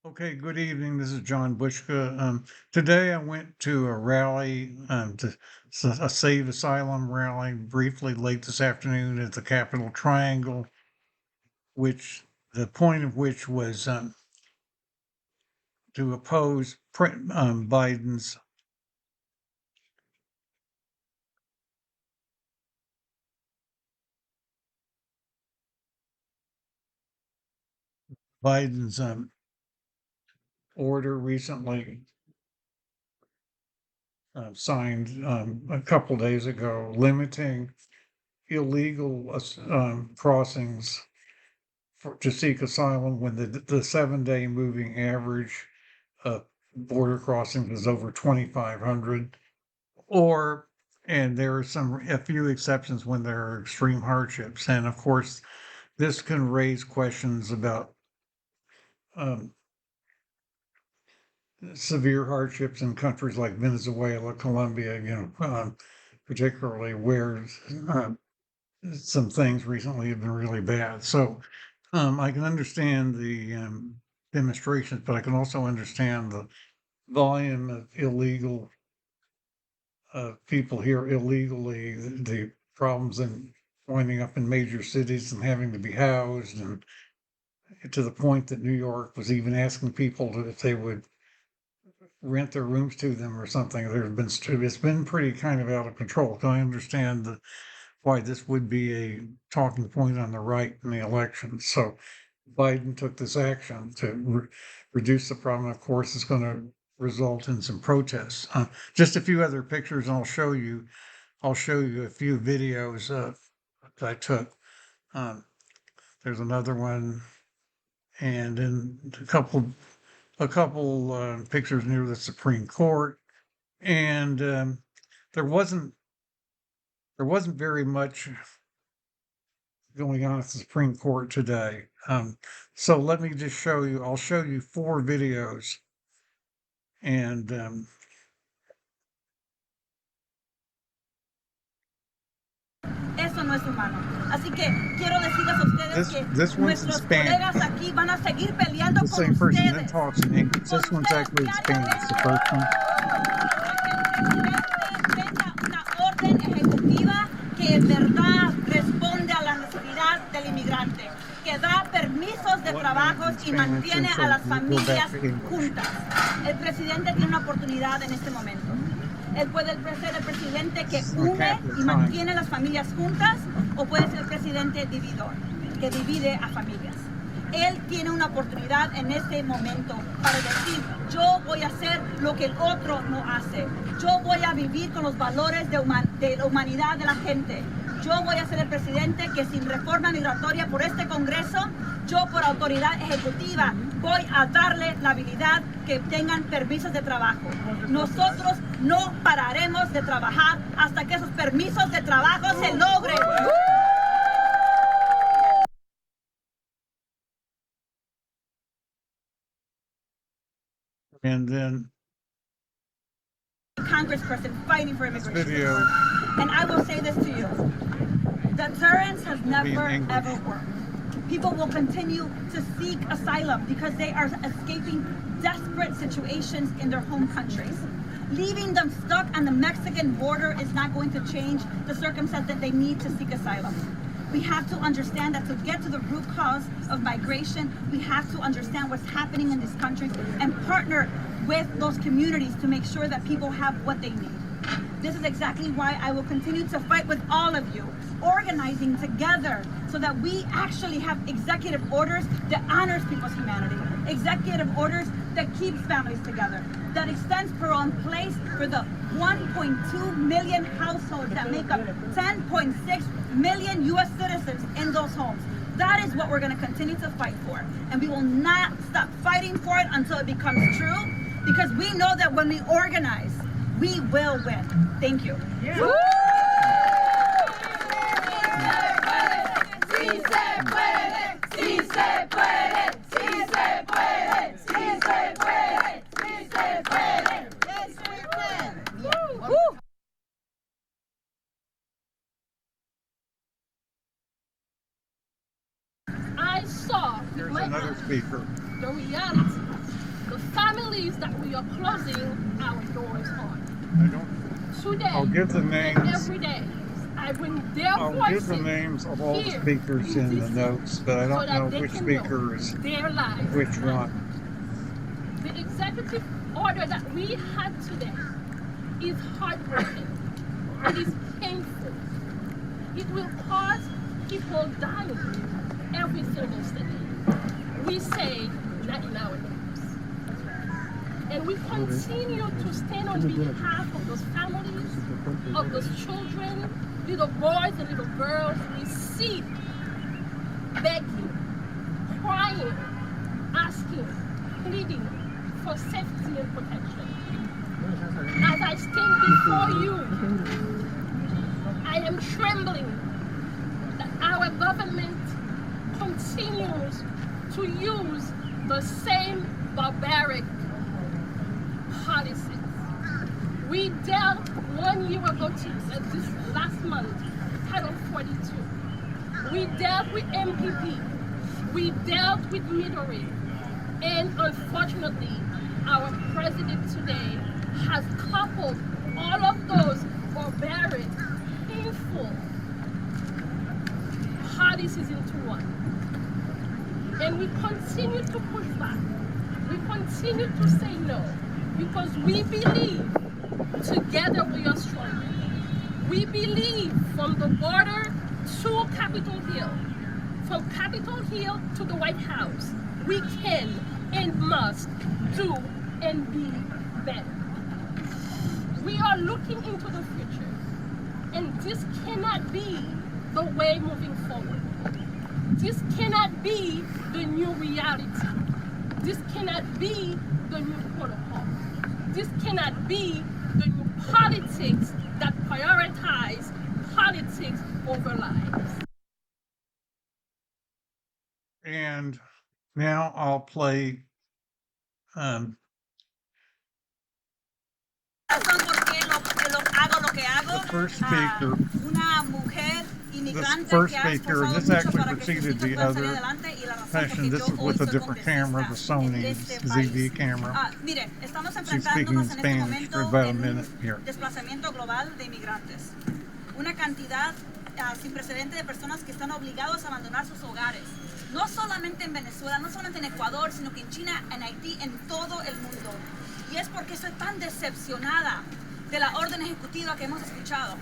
Okay, good evening. This is John Bushka. Today I went to a rally, a Save Asylum rally briefly late this afternoon at the Capitol Triangle, which the point of which was to oppose Biden's order recently signed a couple days ago, limiting illegal crossings to seek asylum when the 7 day moving average border crossings is over 2,500, or and there are a few exceptions when there are extreme hardships, and of course this can raise questions about um, severe hardships in countries like Venezuela, Colombia, particularly where uh, some things recently have been really bad. So I can understand the demonstrations, but I can also understand the volume of illegal people here illegally, the problems in winding up in major cities and having to be housed, and to the point that New York was even asking people if they would rent their rooms to them or something. It's been pretty kind of out of control. So I understand why this would be a talking point on the right in the election. So Biden took this action to reduce the problem. Of course, it's going to result in some protests. Just a few other pictures, and I'll show you a few videos that I took. Um, there's another one, and then a couple pictures near the Supreme Court, and there wasn't there wasn't very much going on at the Supreme Court today. So let me just show you. I'll show you four videos, and Eso no es humano. Así que quiero decirles a ustedes que this one's in nuestros Spanish. colegas aquí van a seguir peleando The con same person that ustedes. talks in English. This one's actually in Spanish. The first one. Tenga una orden ejecutiva que en verdad responde a la necesidad del inmigrante, que da permisos de trabajos y mantiene a las familias juntas. El presidente tiene una oportunidad en este momento. Él puede ser el presidente que une y mantiene las familias juntas, o puede ser el presidente dividor, que divide a familias. Él tiene una oportunidad en este momento para decir: yo voy a hacer lo que el otro no hace. Yo voy a vivir con los valores de la humanidad de la gente. Yo voy a ser el presidente que, sin reforma migratoria por este Congreso, yo por autoridad ejecutiva voy a darle la habilidad que tengan permisos de trabajo. Nosotros no pararemos de trabajar hasta que esos permisos de trabajo se logren. And then Congressperson fighting for immigration video. reform. And I will say this to you: deterrence has never ever worked. People will continue to seek asylum because they are escaping desperate situations in their home countries. Leaving them stuck on the Mexican border is not going to change the circumstance that they need to seek asylum. We have to understand that to get to the root cause of migration, we have to understand what's happening in these countries and partner with those communities to make sure that people have what they need. This is exactly why I will continue to fight with all of you, organizing together so that we actually have executive orders that honors people's humanity, executive orders that keeps families together, that extends parole in place for the 1.2 million households that make up 10.6 million U.S. citizens in those homes. That is what we're going to continue to fight for. And we will not stop fighting for it until it becomes true, because we know that when we organize, we will win. Thank you. Yeah. I saw There's another speaker. the reality the families that we are closing our doors on. I don't. Today, I'll give the and names. every day, I bring their I'll give the voices names of all the here speakers in in the this notes, but I so don't that know they which can know speaker is their lives which matter. one. The executive order that we had today is heartbreaking. It is painful. It will cause people dying every single second. We say not in our names. And we continue to stand on behalf of those families, of those children, little boys and little girls we see begging, crying, asking, pleading for safety and protection. As I stand before you, I am trembling that our government continues to use the same barbaric policies. We dealt 1 year ago this last month, Title 42. We dealt with MPP. We dealt with Midori. And unfortunately, our president today has coupled all of those barbaric, painful policies into one. And we continue to push back. We continue to say no because we believe together we are stronger. We believe from the border to Capitol Hill, from Capitol Hill to the White House, we can and must do and be better. We are looking into the future, and this cannot be the way moving forward. This cannot be the new reality. This cannot be the new protocol. This cannot be the new politics that prioritize politics over lives. And now I'll play Razón por qué hago lo que hago. the first speaker. Una mujer This inmigrante first que ha speaker, esforzado this mucho actually para que sus preceded hijos the puedan salir other adelante y la razón por session. que This yo is hoy with a soy different camera, the congresista en Sony este ZV país. camera. Mire, estamos She's speaking in enfrentándonos en este Spanish for momento about a en minute un here. desplazamiento global de inmigrantes. Una cantidad sin precedente de personas que están obligados a abandonar sus hogares. No solamente en Venezuela, no solamente en Ecuador, sino que en China, en Haití, en todo el mundo. Y es porque estoy tan decepcionada de la orden ejecutiva que hemos escuchado.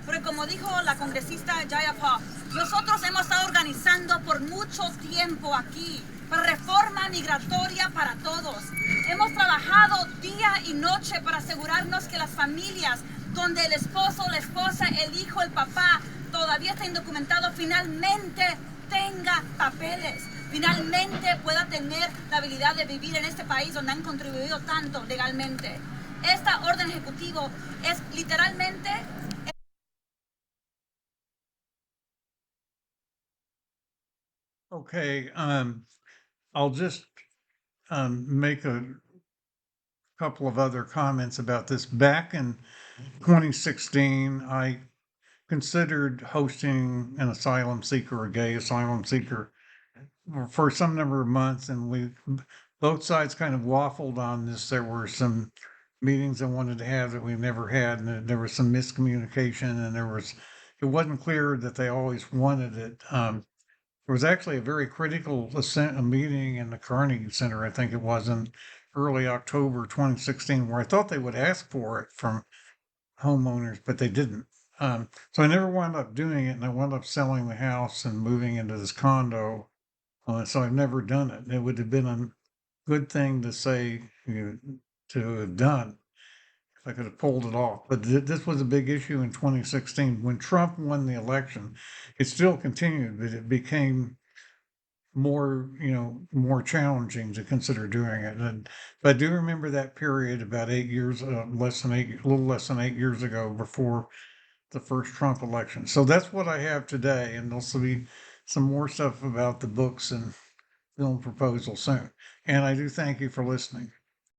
Porque como dijo la congresista Jayapal, nosotros hemos estado organizando por mucho tiempo aquí para reforma migratoria para todos. Hemos trabajado día y noche para asegurarnos que las familias donde el esposo, la esposa, el hijo, el papá todavía está indocumentado, finalmente tenga papeles, finalmente pueda tener la habilidad de vivir en este país donde han contribuido tanto legalmente. Esta orden ejecutiva es literalmente... Okay, I'll just make a couple of other comments about this. Back in 2016, I considered hosting an asylum seeker, a gay asylum seeker, for some number of months, and both sides kind of waffled on this. There were some meetings I wanted to have that we never had, and there was some miscommunication, and it wasn't clear that they always wanted it. There was actually a very critical a meeting in the Carnegie Center, I think it was in early October 2016, where I thought they would ask for it from homeowners, but they didn't. So I never wound up doing it, and I wound up selling the house and moving into this condo. So I've never done it. It would have been a good thing to say, to have done if I could have pulled it off. But this was a big issue in 2016 when Trump won the election. It still continued, but it became more challenging to consider doing it. But I do remember that period about 8 years, a little less than 8 years ago, before the first Trump election. So that's what I have today, and there'll be some more stuff about the books and film proposal soon. And I do thank you for listening.